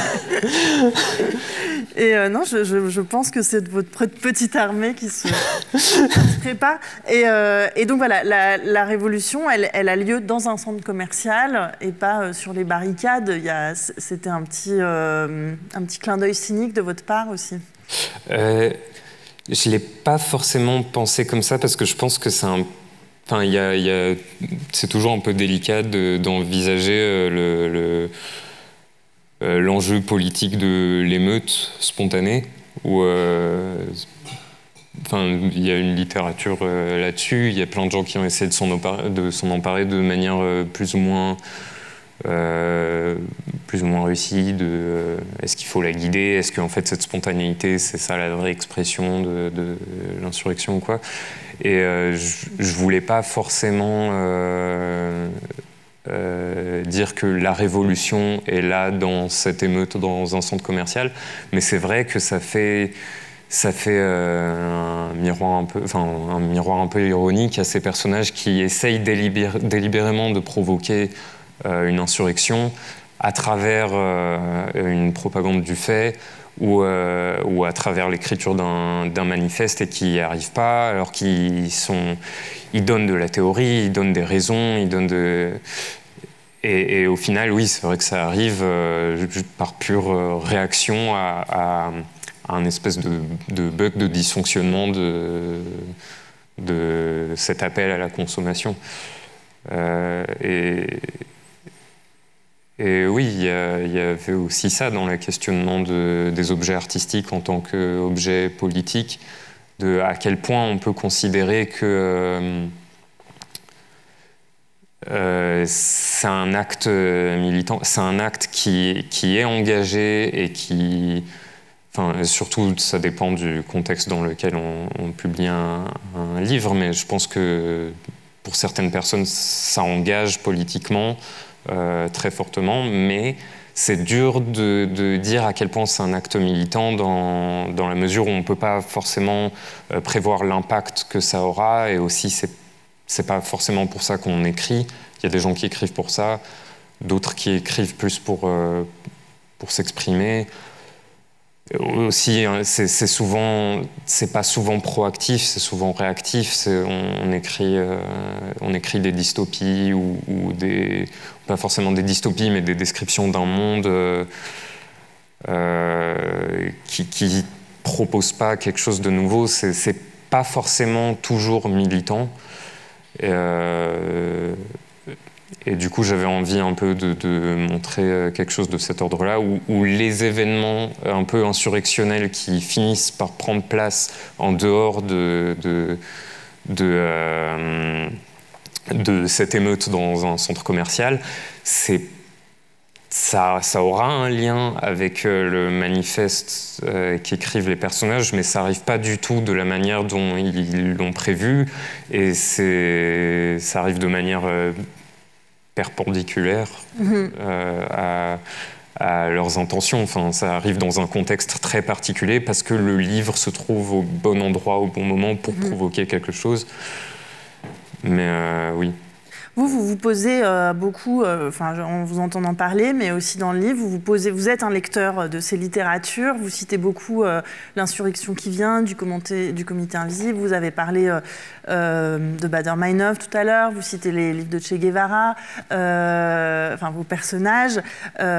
Et non, je pense que c'est votre petite armée qui se prépare. Et donc voilà, la révolution, elle a lieu dans un centre commercial et pas sur les barricades. C'était un petit clin d'œil cynique de votre part aussi. Je ne l'ai pas forcément pensé comme ça parce que je pense que c'est un... Enfin, c'est toujours un peu délicat d'envisager l'enjeu politique de l'émeute spontanée où il y a une littérature là-dessus, il y a plein de gens qui ont essayé de s'en emparer de manière plus ou moins réussie. Est-ce qu'il faut la guider? Est-ce qu'en fait cette spontanéité, c'est ça la vraie expression de l'insurrection ou quoi? Et je voulais pas forcément dire que la révolution est là dans cette émeute, dans un centre commercial, mais c'est vrai que ça fait un miroir un peu ironique à ces personnages qui essayent délibérément de provoquer une insurrection à travers une propagande du fait ou à travers l'écriture d'un manifeste et qui n'y arrivent pas, alors qu'ils donnent de la théorie, ils donnent des raisons, ils donnent et au final, oui, c'est vrai que ça arrive par pure réaction à un espèce de bug, de dysfonctionnement de cet appel à la consommation. Et oui, il y avait aussi ça dans le questionnement des objets artistiques en tant qu'objets politiques, à quel point on peut considérer que c'est un acte militant, c'est un acte qui est engagé et qui... Enfin, surtout, ça dépend du contexte dans lequel on publie un livre, mais je pense que pour certaines personnes, ça engage politiquement très fortement, mais c'est dur de dire à quel point c'est un acte militant dans la mesure où on ne peut pas forcément prévoir l'impact que ça aura, et aussi c'est pas forcément pour ça qu'on écrit. Il y a des gens qui écrivent pour ça, d'autres qui écrivent plus pour s'exprimer. Aussi, c'est pas souvent proactif, c'est souvent réactif. On écrit des dystopies ou pas forcément des dystopies, mais des descriptions d'un monde qui propose pas quelque chose de nouveau. C'est pas forcément toujours militant. Et du coup, j'avais envie un peu de montrer quelque chose de cet ordre-là, où les événements un peu insurrectionnels qui finissent par prendre place en dehors de cette émeute dans un centre commercial, ça aura un lien avec le manifeste qu'écrivent les personnages, mais ça n'arrive pas du tout de la manière dont ils l'ont prévu, et ça arrive de manière perpendiculaire à leurs intentions. Enfin, ça arrive dans un contexte très particulier parce que le livre se trouve au bon endroit, au bon moment pour provoquer quelque chose. Mais oui. Vous posez beaucoup, en vous entendant parler, mais aussi dans le livre, vous êtes un lecteur de ces littératures, vous citez beaucoup l'insurrection qui vient, du comité invisible, vous avez parlé de Baader-Meinhof tout à l'heure, vous citez les livres de Che Guevara, vos personnages.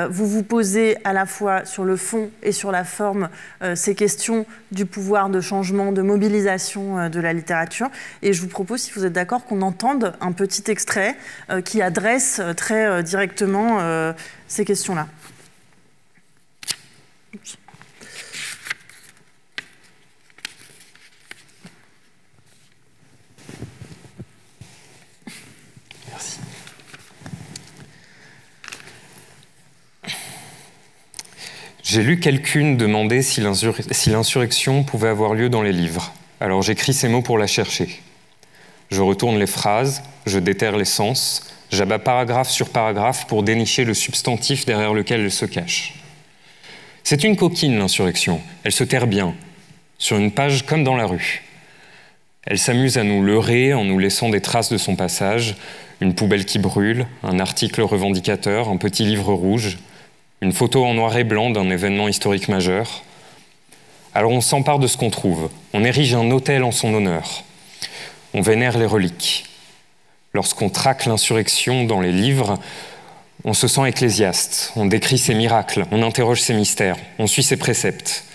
Vous vous posez à la fois sur le fond et sur la forme ces questions du pouvoir de changement, de mobilisation de la littérature. Et je vous propose, si vous êtes d'accord, qu'on entende un petit extrait concret qui adresse très directement ces questions-là. Merci. J'ai lu quelqu'une demander si l'insurrection pouvait avoir lieu dans les livres. Alors j'écris ces mots pour la chercher. Je retourne les phrases, je déterre les sens, j'abats paragraphe sur paragraphe pour dénicher le substantif derrière lequel elle se cache. C'est une coquine, l'insurrection. Elle se terre bien, sur une page comme dans la rue. Elle s'amuse à nous leurrer en nous laissant des traces de son passage, une poubelle qui brûle, un article revendicateur, un petit livre rouge, une photo en noir et blanc d'un événement historique majeur. Alors on s'empare de ce qu'on trouve, on érige un autel en son honneur, on vénère les reliques. Lorsqu'on traque l'insurrection dans les livres, on se sent ecclésiaste, on décrit ses miracles, on interroge ses mystères, on suit ses préceptes,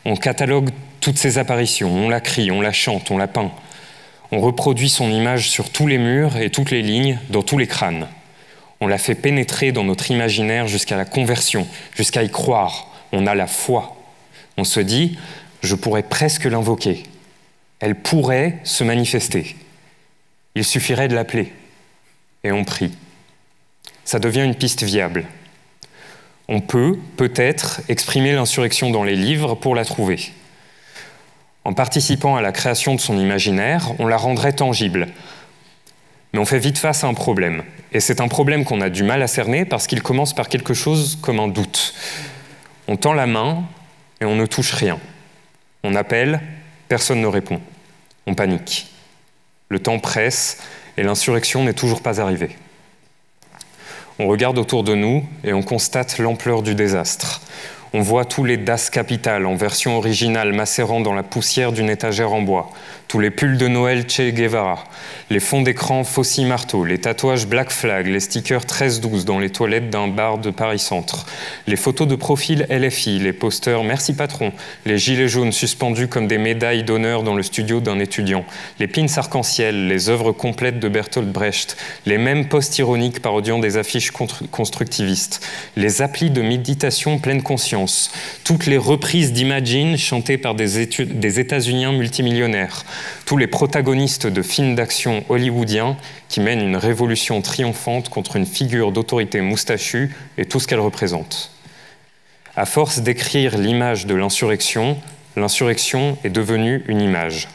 on catalogue toutes ses apparitions, on la crie, on la chante, on la peint. On reproduit son image sur tous les murs et toutes les lignes, dans tous les crânes. On la fait pénétrer dans notre imaginaire jusqu'à la conversion, jusqu'à y croire. On a la foi. On se dit, je pourrais presque l'invoquer. Elle pourrait se manifester. Il suffirait de l'appeler. Et on prie. Ça devient une piste viable. On peut, peut-être, exprimer l'insurrection dans les livres pour la trouver. En participant à la création de son imaginaire, on la rendrait tangible. Mais on fait vite face à un problème. Et c'est un problème qu'on a du mal à cerner parce qu'il commence par quelque chose comme un doute. On tend la main et on ne touche rien. On appelle, personne ne répond. On panique. Le temps presse et l'insurrection n'est toujours pas arrivée. On regarde autour de nous et on constate l'ampleur du désastre. On voit tous les Das Kapital en version originale macérant dans la poussière d'une étagère en bois, tous les pulls de Noël Che Guevara, les fonds d'écran Fossi Marteau, les tatouages Black Flag, les stickers 13-12 dans les toilettes d'un bar de Paris-Centre, les photos de profil LFI, les posters Merci Patron, les gilets jaunes suspendus comme des médailles d'honneur dans le studio d'un étudiant, les pins arc-en-ciel, les œuvres complètes de Bertolt Brecht, les mêmes post-ironiques parodiant des affiches constructivistes, les applis de méditation pleine conscience, toutes les reprises d'Imagine chantées par des États-Uniens multimillionnaires, tous les protagonistes de films d'action hollywoodiens qui mènent une révolution triomphante contre une figure d'autorité moustachue et tout ce qu'elle représente. À force d'écrire l'image de l'insurrection est devenue une image.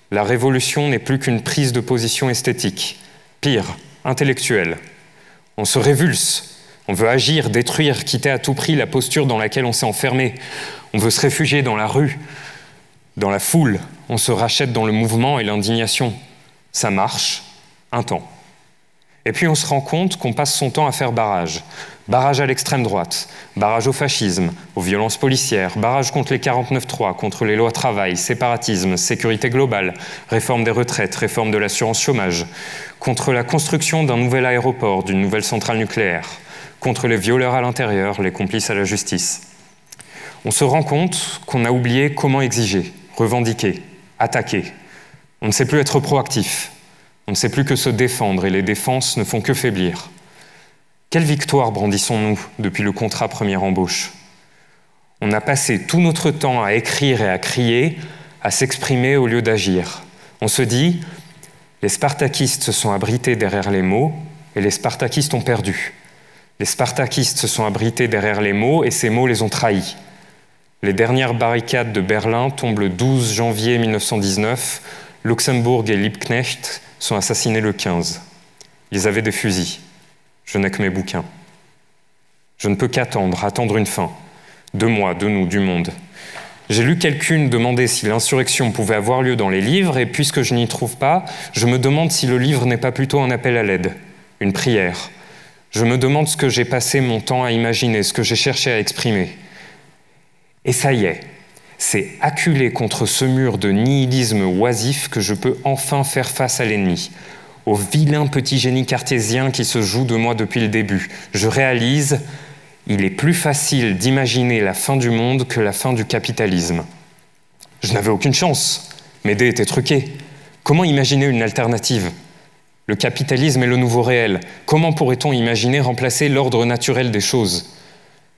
La révolution n'est plus qu'une prise de position esthétique, pire, intellectuelle. On se révulse. On veut agir, détruire, quitter à tout prix la posture dans laquelle on s'est enfermé. On veut se réfugier dans la rue, dans la foule. On se rachète dans le mouvement et l'indignation. Ça marche, un temps. Et puis on se rend compte qu'on passe son temps à faire barrage. Barrage à l'extrême droite, barrage au fascisme, aux violences policières, barrage contre les 49.3, contre les lois travail, séparatisme, sécurité globale, réforme des retraites, réforme de l'assurance chômage, contre la construction d'un nouvel aéroport, d'une nouvelle centrale nucléaire, contre les violeurs à l'intérieur, les complices à la justice. On se rend compte qu'on a oublié comment exiger, revendiquer, attaquer. On ne sait plus être proactif. On ne sait plus que se défendre et les défenses ne font que faiblir. Quelle victoire brandissons-nous depuis le contrat première embauche? On a passé tout notre temps à écrire et à crier, à s'exprimer au lieu d'agir. On se dit, les spartakistes se sont abrités derrière les mots et les spartakistes ont perdu. Les spartakistes se sont abrités derrière les mots et ces mots les ont trahis. Les dernières barricades de Berlin tombent le 12 janvier 1919. Luxembourg et Liebknecht sont assassinés le 15. Ils avaient des fusils. Je n'ai que mes bouquins. Je ne peux attendre une fin. De moi, de nous, du monde. J'ai lu quelqu'une demander si l'insurrection pouvait avoir lieu dans les livres, et puisque je n'y trouve pas, je me demande si le livre n'est pas plutôt un appel à l'aide, une prière. Je me demande ce que j'ai passé mon temps à imaginer, ce que j'ai cherché à exprimer. Et ça y est, c'est acculé contre ce mur de nihilisme oisif que je peux enfin faire face à l'ennemi, au vilain petit génie cartésien qui se joue de moi depuis le début. Je réalise, il est plus facile d'imaginer la fin du monde que la fin du capitalisme. Je n'avais aucune chance, mes dés étaient truqués. Comment imaginer une alternative ? Le capitalisme est le nouveau réel. Comment pourrait-on imaginer remplacer l'ordre naturel des choses?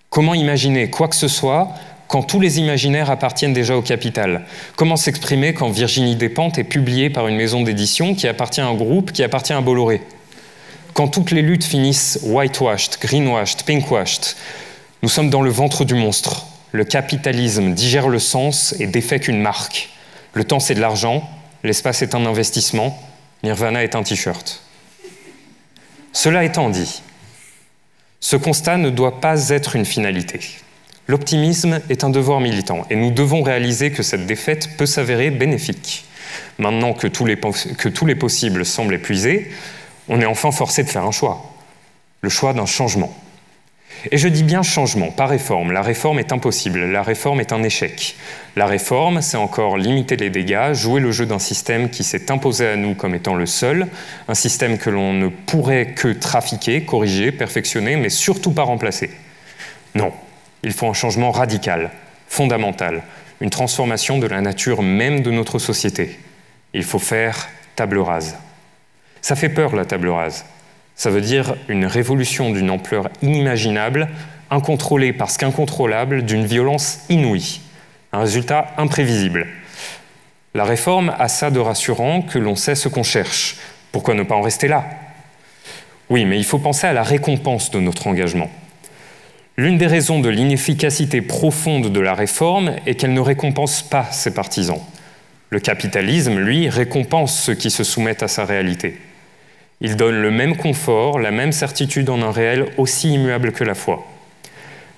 Comment imaginer quoi que ce soit quand tous les imaginaires appartiennent déjà au capital? Comment s'exprimer quand Virginie Despentes est publiée par une maison d'édition qui appartient à un groupe qui appartient à Bolloré? Quand toutes les luttes finissent whitewashed, greenwashed, pinkwashed, nous sommes dans le ventre du monstre. Le capitalisme digère le sens et défait qu'une marque. Le temps, c'est de l'argent, l'espace est un investissement, Nirvana est un t-shirt. Cela étant dit, ce constat ne doit pas être une finalité. L'optimisme est un devoir militant et nous devons réaliser que cette défaite peut s'avérer bénéfique. Maintenant que tous les possibles semblent épuisés, on est enfin forcé de faire un choix. Le choix d'un changement. Et je dis bien changement, pas réforme. La réforme est impossible, la réforme est un échec. La réforme, c'est encore limiter les dégâts, jouer le jeu d'un système qui s'est imposé à nous comme étant le seul, un système que l'on ne pourrait que trafiquer, corriger, perfectionner, mais surtout pas remplacer. Non, il faut un changement radical, fondamental, une transformation de la nature même de notre société. Il faut faire table rase. Ça fait peur, la table rase. Ça veut dire une révolution d'une ampleur inimaginable, incontrôlée parce qu'incontrôlable, d'une violence inouïe. Un résultat imprévisible. La réforme a ça de rassurant que l'on sait ce qu'on cherche. Pourquoi ne pas en rester là? Oui, mais il faut penser à la récompense de notre engagement. L'une des raisons de l'inefficacité profonde de la réforme est qu'elle ne récompense pas ses partisans. Le capitalisme, lui, récompense ceux qui se soumettent à sa réalité. Il donne le même confort, la même certitude en un réel aussi immuable que la foi.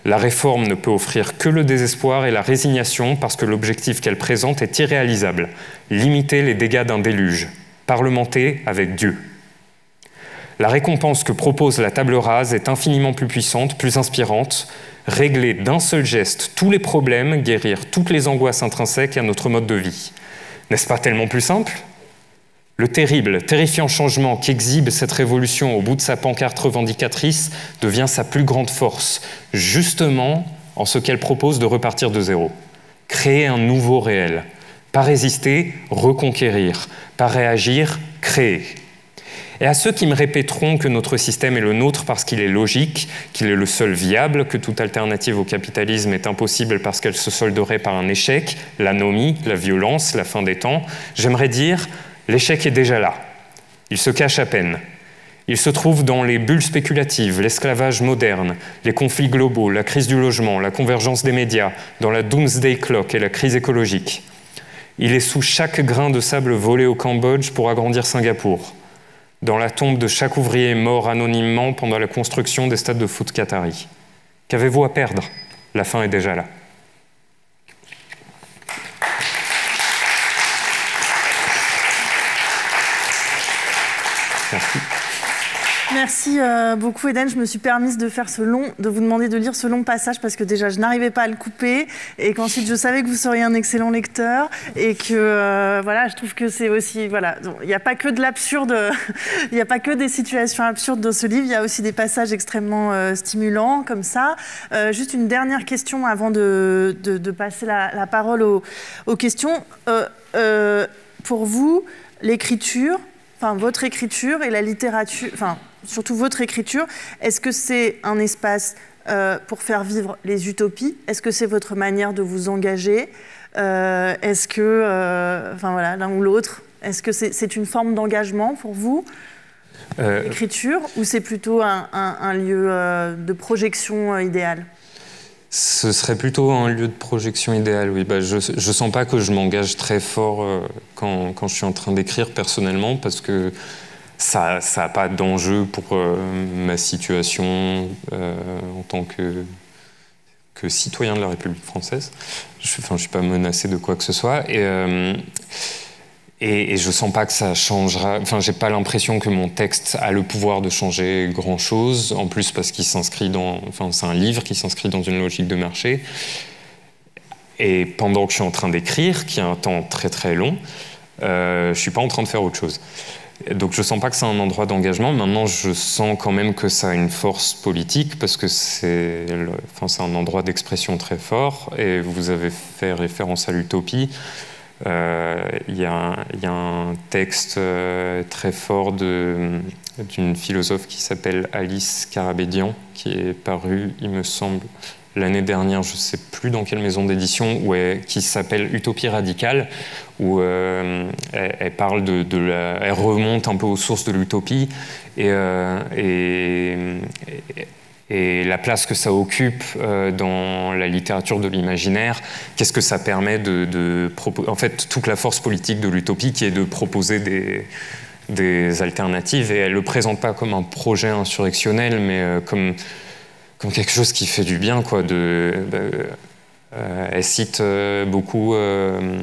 La réforme ne peut offrir que le désespoir et la résignation parce que l'objectif qu'elle présente est irréalisable. Limiter les dégâts d'un déluge, parlementer avec Dieu. La récompense que propose la table rase est infiniment plus puissante, plus inspirante. Régler d'un seul geste tous les problèmes, guérir toutes les angoisses intrinsèques à notre mode de vie. N'est-ce pas tellement plus simple ? Le terrible, terrifiant changement qu'exhibe cette révolution au bout de sa pancarte revendicatrice devient sa plus grande force, justement en ce qu'elle propose de repartir de zéro. Créer un nouveau réel. Pas résister, reconquérir. Pas réagir, créer. Et à ceux qui me répéteront que notre système est le nôtre parce qu'il est logique, qu'il est le seul viable, que toute alternative au capitalisme est impossible parce qu'elle se solderait par un échec, l'anomie, la violence, la fin des temps, j'aimerais dire: l'échec est déjà là. Il se cache à peine. Il se trouve dans les bulles spéculatives, l'esclavage moderne, les conflits globaux, la crise du logement, la convergence des médias, dans la doomsday clock et la crise écologique. Il est sous chaque grain de sable volé au Cambodge pour agrandir Singapour, dans la tombe de chaque ouvrier mort anonymement pendant la construction des stades de foot qataris. Qu'avez-vous à perdre? La fin est déjà là. Merci. Merci beaucoup, Eden. Je me suis permise de vous demander de lire ce long passage parce que déjà, je n'arrivais pas à le couper et qu'ensuite, je savais que vous seriez un excellent lecteur et que, voilà, je trouve que c'est aussi, voilà, il n'y a pas que de l'absurde, il n'y a pas que des situations absurdes dans ce livre, il y a aussi des passages extrêmement stimulants comme ça. Juste une dernière question avant de passer la parole aux questions. Pour vous, l'écriture, enfin, votre écriture et la littérature, enfin, surtout votre écriture, est-ce que c'est un espace pour faire vivre les utopies? Est-ce que c'est votre manière de vous engager? Est-ce que, enfin voilà, l'un ou l'autre, est-ce que c'est une forme d'engagement pour vous, l'écriture, ou c'est plutôt un lieu de projection idéal? Ce serait plutôt un lieu de projection idéal, oui. Bah, je sens pas que je m'engage très fort quand je suis en train d'écrire personnellement, parce que ça n'a pas d'enjeu pour ma situation en tant que citoyen de la République française. Je ne suis pas menacé de quoi que ce soit. Et je sens pas que ça changera. Enfin, j'ai pas l'impression que mon texte a le pouvoir de changer grand-chose. En plus, parce qu'il s'inscrit dans. Enfin, c'est un livre qui s'inscrit dans une logique de marché. Et pendant que je suis en train d'écrire, qui a un temps très très long, je suis pas en train de faire autre chose. Donc, je sens pas que c'est un endroit d'engagement. Maintenant, je sens quand même que ça a une force politique parce que c'est un endroit d'expression très fort. Et vous avez fait référence à l'utopie. Il y a un texte très fort d'une philosophe qui s'appelle Alice Karabédian, qui est paru, il me semble, l'année dernière, je ne sais plus dans quelle maison d'édition, qui s'appelle Utopie radicale, où elle parle elle remonte un peu aux sources de l'utopie et la place que ça occupe dans la littérature de l'imaginaire, qu'est-ce que ça permet en fait, toute la force politique de l'utopie qui est de proposer des alternatives, et elle ne le présente pas comme un projet insurrectionnel, mais comme quelque chose qui fait du bien, quoi. Elle cite beaucoup Iain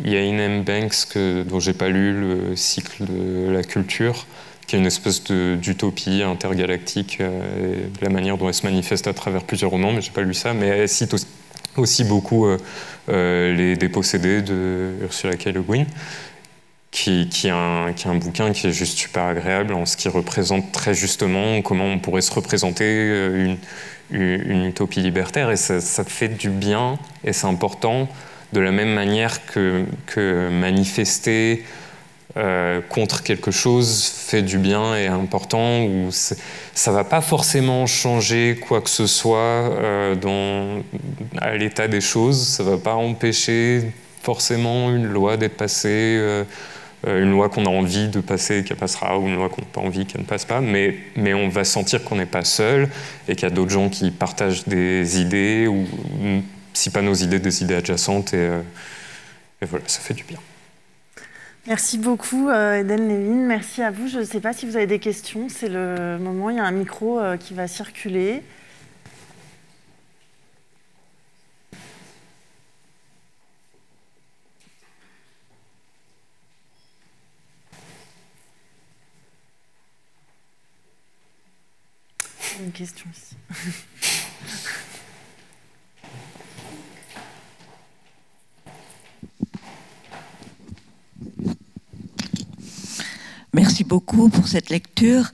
M. Banks, dont j'ai pas lu le cycle de la culture, qui est une espèce d'utopie intergalactique, et la manière dont elle se manifeste à travers plusieurs romans, mais j'ai pas lu ça. Mais elle cite aussi beaucoup Les Dépossédés de Ursula K. Le Guin, qui est un bouquin qui est juste super agréable en ce qui représente très justement comment on pourrait se représenter une utopie libertaire, et ça fait du bien, et c'est important, de la même manière que manifester contre quelque chose fait du bien et est important, où ça va pas forcément changer quoi que ce soit à l'état des choses, ça va pas empêcher forcément une loi d'être passée, une loi qu'on a envie de passer, qu'elle passera, ou une loi qu'on n'a pas envie, qu'elle ne passe pas, mais on va sentir qu'on n'est pas seul, et qu'il y a d'autres gens qui partagent des idées, ou si pas nos idées, des idées adjacentes, et voilà, ça fait du bien. Merci beaucoup, Eden Levin. Merci à vous. Je ne sais pas si vous avez des questions. C'est le moment. Il y a un micro qui va circuler. Une question ici. Merci beaucoup pour cette lecture.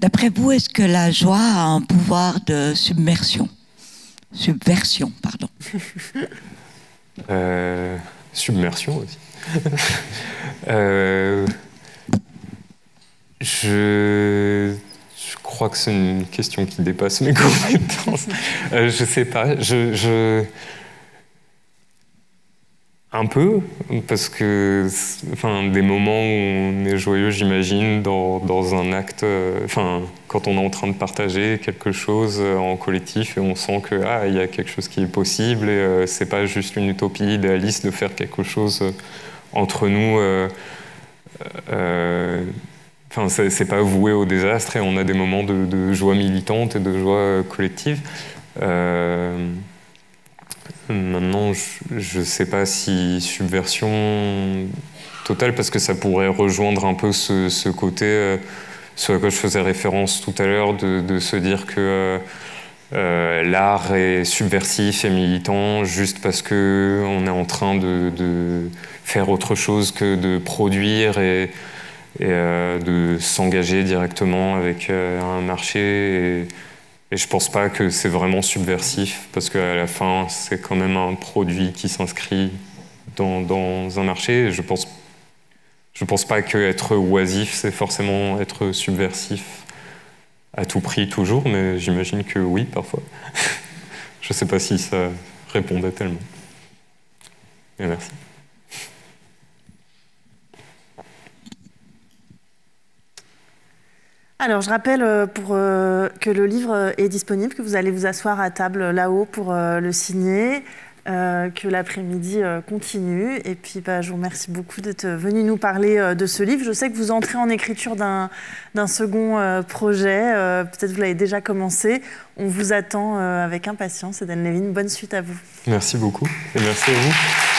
D'après vous, est-ce que la joie a un pouvoir de subversion, pardon. Submersion aussi. Je crois que c'est une question qui dépasse mes compétences. Je sais pas. Un peu, parce que des moments où on est joyeux, j'imagine, dans un acte, quand on est en train de partager quelque chose en collectif, et on sent que il y a quelque chose qui est possible, et c'est pas juste une utopie idéaliste de faire quelque chose entre nous. C'est pas voué au désastre, et on a des moments de joie militante et de joie collective. Maintenant, je ne sais pas si subversion totale, parce que ça pourrait rejoindre un peu ce côté, ce à quoi je faisais référence tout à l'heure, de se dire que l'art est subversif et militant juste parce qu'on est en train de faire autre chose que de produire et de s'engager directement avec un marché. Et je pense pas que c'est vraiment subversif, parce qu'à la fin, c'est quand même un produit qui s'inscrit dans un marché. Et je pense pas qu'être oisif, c'est forcément être subversif à tout prix toujours, mais j'imagine que oui, parfois. Je sais pas si ça répondait tellement. Mais merci. Alors, je rappelle que le livre est disponible, que vous allez vous asseoir à table là-haut pour le signer, que l'après-midi continue. Et puis, je vous remercie beaucoup d'être venu nous parler de ce livre. Je sais que vous entrez en écriture d'un second projet. Peut-être vous l'avez déjà commencé. On vous attend avec impatience. Eden Levin, bonne suite à vous. Merci beaucoup et merci à vous.